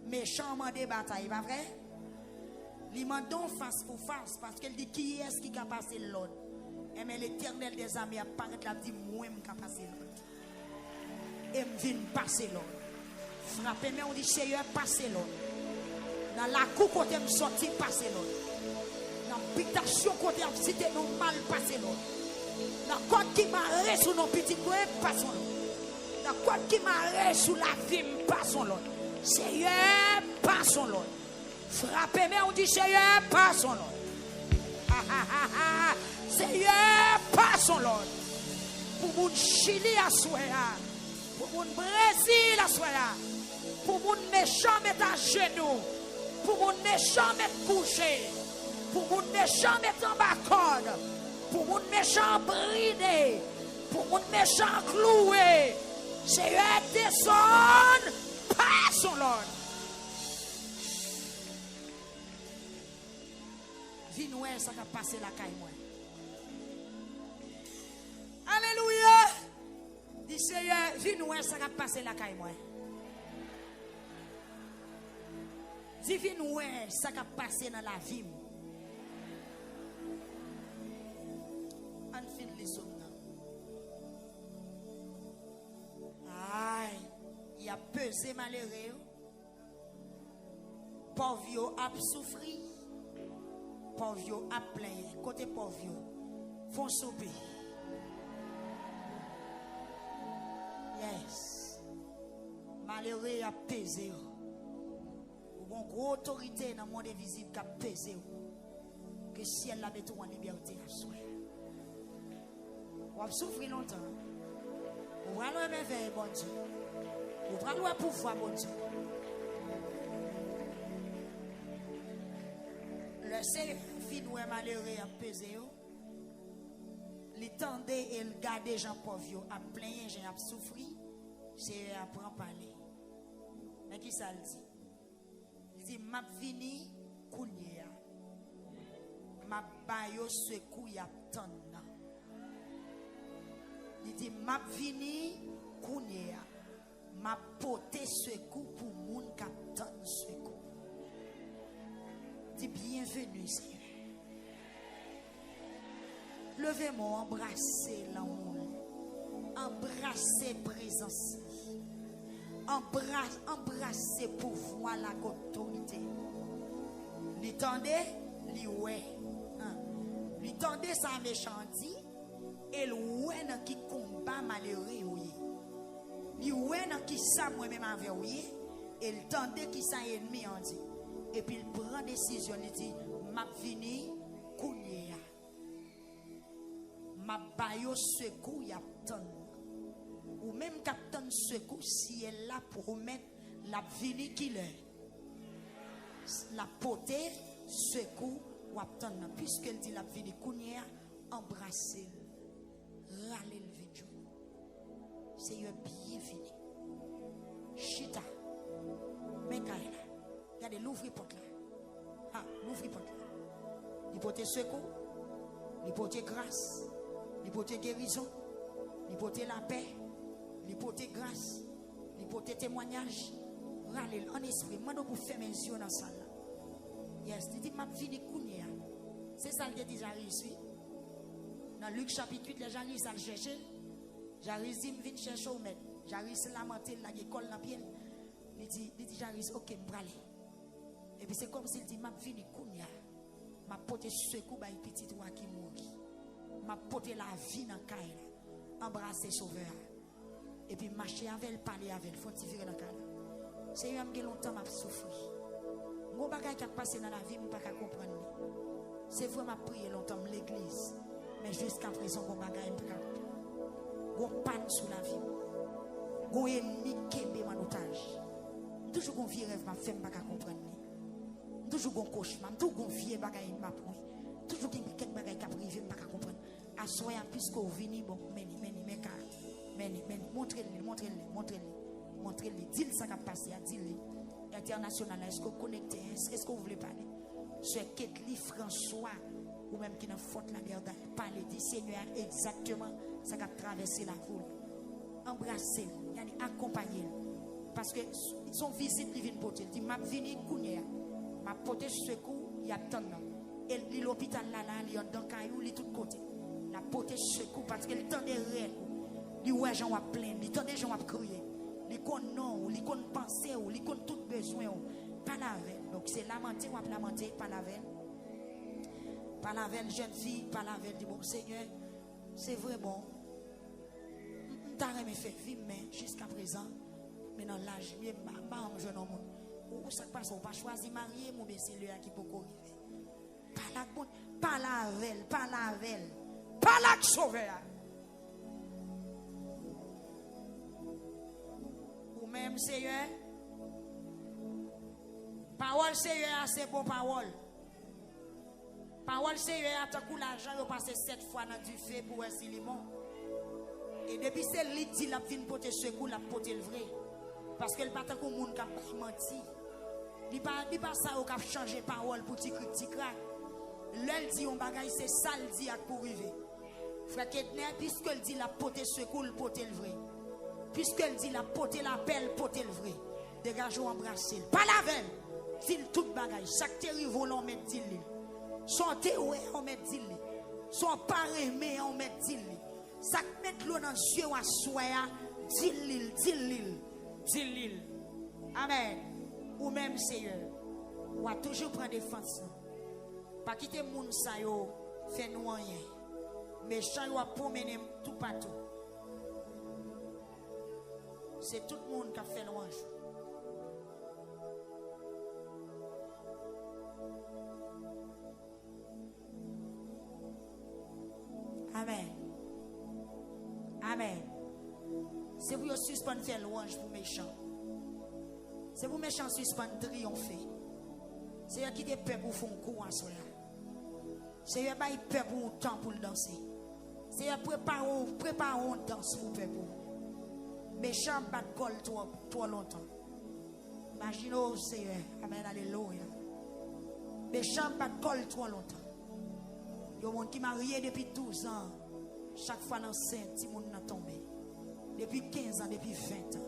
Méchant m'a des batailles, pas vrai? Il m'a donné face pour face parce qu'elle dit, qui est-ce qui a passé l'ordre? Eh bien, l'Éternel des armées apparaît là, dit, moi, je vais passer l'ordre. Et je viens passer l'ordre. Frappez, mais on dit, Seigneur, passez l'ordre. Dans la cour, côté me sorti, passez l'ordre. Dans l'habitation, côté me cité, nous mal passer l'ordre. Dans le code qui m'a sur nos petits moyens, passons l'ordre. Dans le code qui m'a sur la vie, passons l'ordre. Seigneur, passons l'ordre. Frappez, mais on dit, Seigneur, passons l'ordre. Seigneur, passons l'ordre. Pour mon Chili à soi. Pour mon Brésil à soi, pour mon méchant mettre à genoux, pour mon méchant mettre couché, pour mon méchant mettre en bas corde, pour mon méchant bridé, pour mon méchant cloué. Seigneur, descend, passons l'ordre. Dis-nous, ça va passer la caille, moi. Alléluia. Dis Seigneur, viens nous ça va passer la caille moi. Dis viens nous ça va passer dans la vie. On finit les sommes. Aïe, il y a pesé malheureux. Pauvre a souffri. Pauvre a plein. Côté pauvre, font souper. Yes. Malheureux a pesé. Une grosse autorité dans le monde invisible qui a pesé. Que si elle la met en liberté à soi. On va souffrir longtemps. On va le réveiller, bon Dieu. On va le pouvoir, bon Dieu. Le Seigneur fit nous malheureux à peser. Il tendait et il gardait Jean pauvre à plein, j'ai à souffrir. C'est à prendre parler. Mais qui ça le dit? Il dit, m'a vini kounia. Ma bayo sekou y a tant. Il dit, m'a vini kounia. Ma pote sekou pour moun captain sekou. Il dit, bienvenue Seigneur. Levez-moi, embrassez l'amour. Embrassez présence. Embrassez pouvoir la autorité. L'entendez, l'oué. L'entendez ça méchant dit. Et l'oué qui combat malheureux. L'oué qui ça moi-même avec vous. Et l'entendez qui ça ennemi en dit. Et puis il prend décision. Il dit, m'a vini kounia. Ma bayo secours y a tant. Ou même captain secours si elle là pour mettre la vini qu'il est. La potée secours ou attend. Puisqu'elle dit la vini kounia, embrasser. Râler le vidéo. Seigneur bienvenue. Chita. Mais Kaila. Regardez, l'ouvre porte là. Ah, l'ouvre porte là. Il porte secours. Il porte grâce. Il porte guérison, il porte la paix, il porte grâce, il porte témoignage. Râle en esprit, moi pour faire mes yeux dans la salle. Yes, il dit m'a vini kounia. C'est ça que dit Jairus. Dans Luc chapitre 8, les gens ils s'en chercher. Jairus dit vient chercher au maître. Jairus lamenté la école dans pied. Il dit Jairus OK, m'bralé. Et puis c'est comme s'il dit m'a vini kounia. M'a porté secours ba petit toi qui mourit. M'a porté la vie dans Kaila, embrasser sauveur et puis marcher avec elle, parler avec elle, faut tirer dans Kaila. C'est un qui longtemps m'a souffert. Mon bagage qui a passé dans la vie, je pas comprendre. C'est vraiment prier longtemps l'église, mais jusqu'à présent mon bagage pas comprendre. Gon panne sous la vie. Gon ennemi kembe en otage. Toujours gon vieux rêve m'a fait pas comprendre. Toujours gon cauchemar, toujours gon vieux bagage m'a pris. Toujours quelques bagage qui a privé pas comprendre. Assoyez puisque vous venez, bon, montrez-le, dis-le ça qui a passé, dis-le. International, est-ce que vous connectez, est-ce que vous voulez parler? Ce qu'est-ce François, ou même qui n'a faute la guerre, parlez, dit Seigneur exactement ça qui a traversé la foule. Embrassez-le, accompagnez-le. Parce que son visite, il vient pour il dit, ma vini kounia, ma pote secours, il y a tant de et l'hôpital là, il y a dans caillou, il est tout côté. La pote secours parce qu'elle tend des rêves. Il ouais gens à plein, il tend des gens à crier. Il connaît non, il connaît penser, il connaît tout besoin. Pas la veille. Donc c'est lamenter, on va lamenter, pas la veille. Pas la veille, jeune fille, pas la veille. Dit bon Seigneur, c'est vrai bon. T'as rien fait vivre, mais jusqu'à présent, mais dans l'âge, je ne jeune homme. Où ça passe, on pas choisir marier, mon bien c'est lui qui peut arriver. Pas la veille, pas la veille. Pas la sauveur. Ou même Seigneur. Parole Seigneur, c'est bon parole. Parole Seigneur, tant que l'argent est passé 7 fois dans du feu pour un limon. Et depuis c'est lui dit la fin pour te secouer, la pour te le vrai. Parce que le pas tant que monde qui a menti. Il pas ça qui a changé parole pour te critiquer. L'elle dit on bagaille c'est ça le dit pour arriver. Frère Ketner, puisque elle dit la pote secoue, le pote le vrai. Puisqu'elle dit la porter la pelle, porter le vrai. Dégageons, embrasser. Pas la veille. Dit tout bagaille. Chaque terrible volant, on met dit. Son théoué, on met dit. Son paremé, on met dit. Ça met l'eau dans les yeux à soya. Dis-le. Amen. Ou même, Seigneur, ou a toujours prendre défense. Pas quitter moun sa yo, fait nous rien. Méchant yo a promener tout partout. C'est tout le monde qui a fait louange. Amen. Amen. C'est vous qui suspendez faire louange pour méchants. C'est vous méchants suspendez triompher. C'est eux qui te paient pour faire un coup en cela. C'est eux qui paient pour un temps pour danser. C'est eux qui préparent une danse pour payer pour. Méchants battent col trop longtemps. Imaginez, Seigneur. Amen, alléluia. Méchants battent col trop longtemps. Il y a des gens qui sont mariés depuis 12 ans. Chaque fois l'enceinte, si moun n'a tombé. Depuis 15 ans, depuis 20 ans.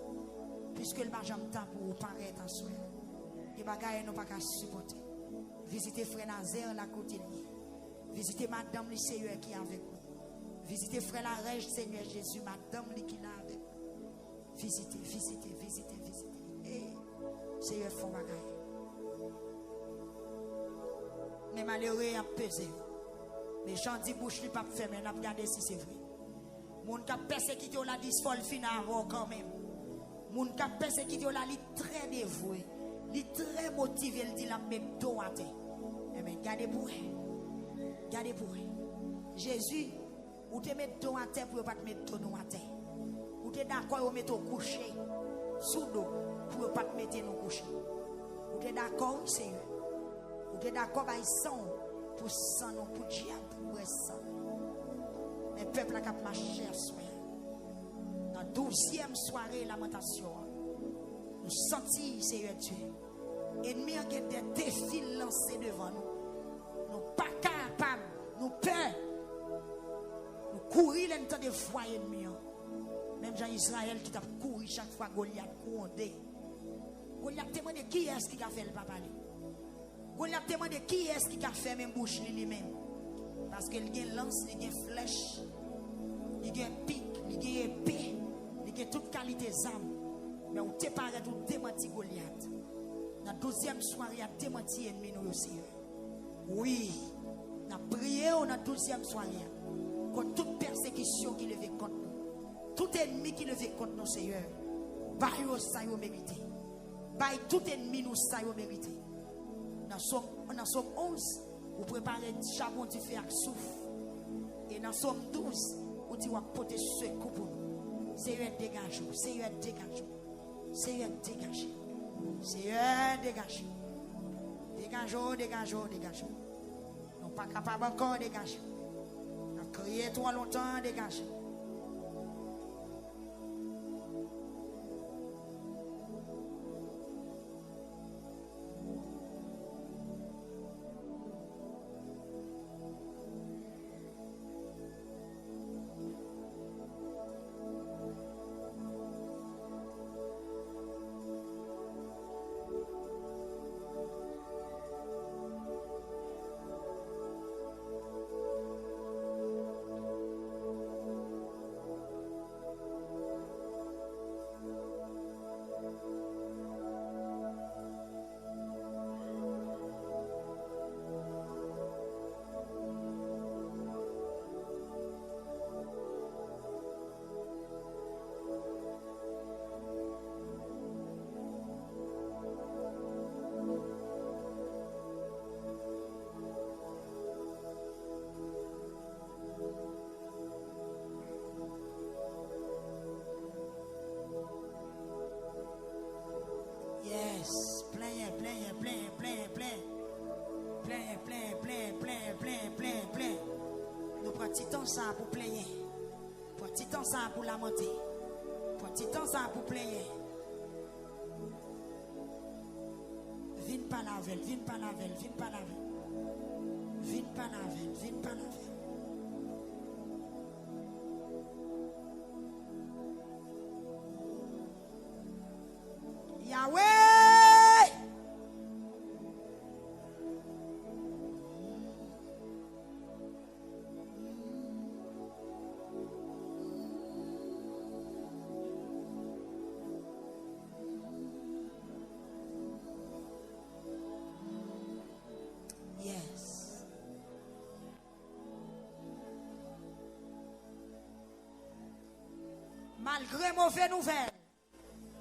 Puisque le marge temps pour paraître en soi. Les bagailles n'ont pas qu'à supporter. Visitez Frère Nazaire la côté. Visitez Madame le Seigneur qui est avec nous. Visitez Frère la Rège Seigneur Jésus, Madame qui est là avec nous. Visitez. Et Seigneur font bagaille. Mais malheureux a pesé. Les gens disent bouche lui pas fermé, n'a pas regardé si c'est vrai. Moun qui a persécuté la disfol fina avant quand même. Moun qui a persécuté la li très dévoué, li très motivé, il dit la même dos à terre. Mais gardez pour Jésus, ou te mettre dos à terre pour pas te mettre dos à terre. Ou te d'accord ou mettre au coucher sous dos pour pas te mettre nous coucher. Ou te d'accord Seigneur. Ou te d'accord by sang pour sang non pour diable pour sang. Mais peuple a cap marcher soir. Dans 12e soirée lamentation. Nous sentis Seigneur Dieu. Ennemi a des défis lancés devant nous. Nous pas capables, nous peur. Nous courir l'entend de fois ennemi. Même Jean-Israël qui t'a couru chaque fois Goliath courondé. Goliath demandé qui est-ce qui a fait le papa. Goliath demandé qui est-ce qui a fait même bouche lui-même. Parce qu'il y a une lance, il y a une flèche, il y a un pic, il y a une épée, il y a toute qualité d'armes. Mais on te paraît tout démenti Goliath. Dans la 12e soirée, il a démenti l'ennemi nous aussi. Oui, on a prié dans la 12e soirée contre toute persécution qui levait contre nous. Tout ennemi qui levait contre nous, Seigneur. Baille ça y mérité. Baille tout ennemi nous ça y mérité. Dans Somme 11, vous préparez le charbon du feu avec souffle. Et dans Somme 12, vous ditesว่าporter secours pour nous. Seigneur dégage. Seigneur dégage. Seigneur dégage. Seigneur dégage. Dégage. Non pas capable encore dégage. On a crié trop longtemps dégage. Plein. Nous prenons petit temps ça pour plaigner. Prenons petit temps ça pour lamenter. Prenons petit temps ça pour plaigner. Viens pas la veille. Malgré mauvaise nouvelle,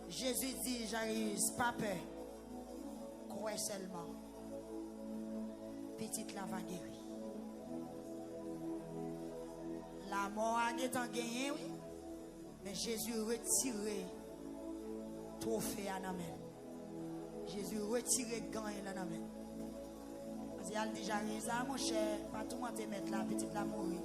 Jésus dit, Jairus, pas peur. Crois seulement. Petite la va guérir. La mort a été gagnée, oui. Mais Jésus retiré trophée à la main. Jésus retiré gagne à la main. Parce qu'il a déjà réalisé, mon cher, pas tout le monde te mettre la petite la mourir.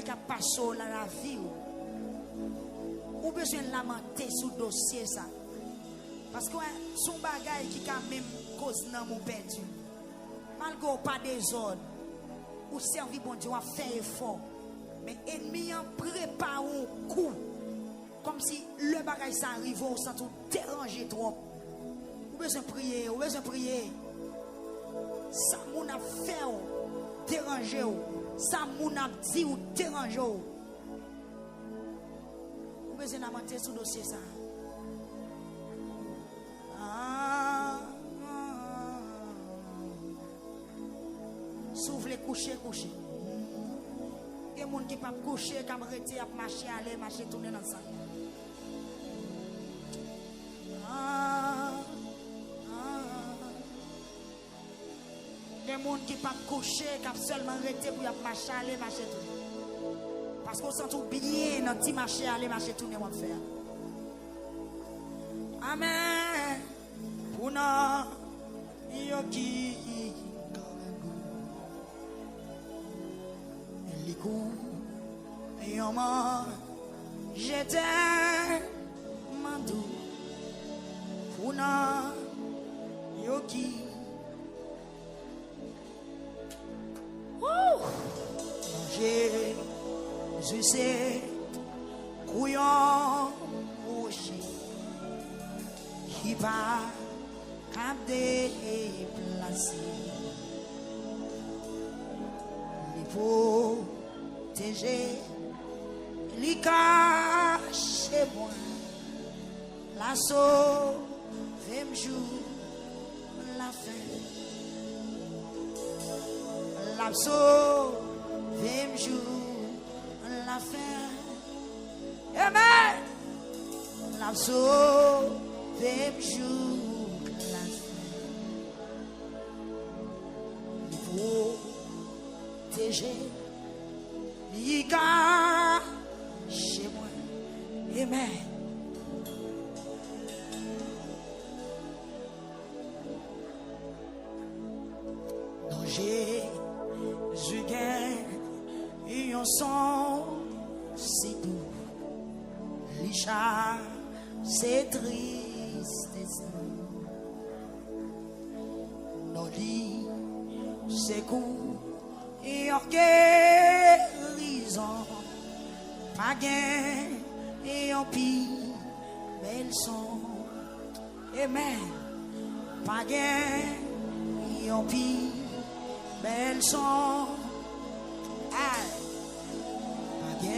Qui a passé dans la vie ou besoin de lamenter sur le dossier ça parce que son bagage qui a même cause dans mon perdu malgré pas des ordres ou servir bon Dieu a fait effort mais ennemi en prépare un coup comme si le bagage ça arrive ou ça tout déranger trop ou besoin prier ça mon a fait déranger ça moun a dit ou dérange ou besoin de monter sur le dossier ça s'ouvre les coucher il y a des gens qui ne peuvent pas coucher qui arrêter à marcher aller marcher tourner dans ça des gens qui ne peuvent pas coucher, qui peuvent seulement arrêter pour marcher, aller, marcher, tourner. Parce qu'on sent tout bien dans le petit marché, aller, marcher, tourner, on va faire. Amen. Pour nous, yoki, likou, yoma, j'étais mandou. Pour nous, yoki. Jésus c'est couillon rocher qui va déplacer il faut protéger il cache moi la sauve jour la fin la sauve jour la fin. Amen. La sauve jour la fin. Il faut protéger. Il cache chez moi. Amen. Non, Jésus gagne. Et on sent si doux, Richard, c'est triste. Nos lits, c'est coups, et en guérison, pas gain, et en pire, belle son. Amen. Pas gain, et en pire, belle son. Aye.